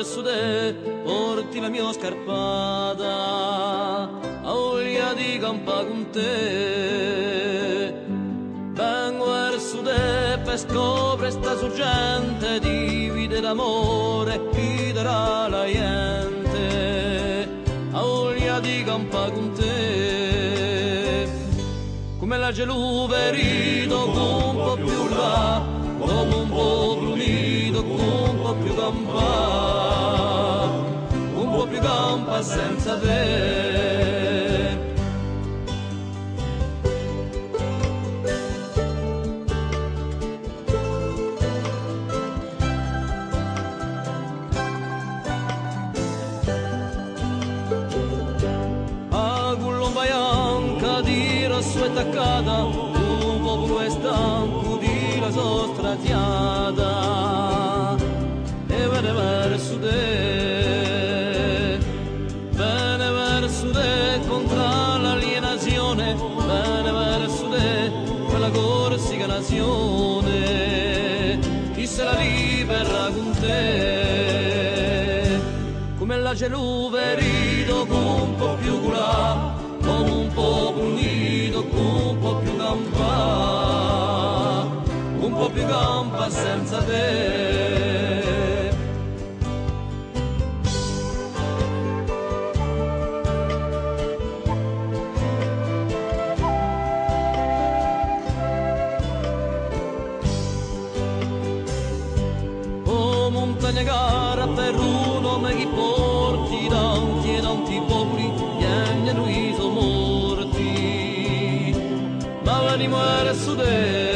verso te porti la mia scarpata, a voglia di campa con te. Vengo verso te per scoprire sta sorgente, divide l'amore, chiederà la gente, a voglia di campa con te. Come la gelù verito, un po' più là, come un po' più unito, un po' più campa, un po' più campa senza te. A Gullomba Bianca di rosso e taccata, un popolo è stanco di la sua stratiata, e viene verso te, viene verso te contro l'alienazione, viene verso te per la corsica nazione, chi se la libera con te. Come la gelù verito, un po' più culà, come un po' unito, un po' più campa, un po' più campa senza te. Oh montagna cara per un nome che porti tanti popoli, gli lui sono morti, ma venimo verso te.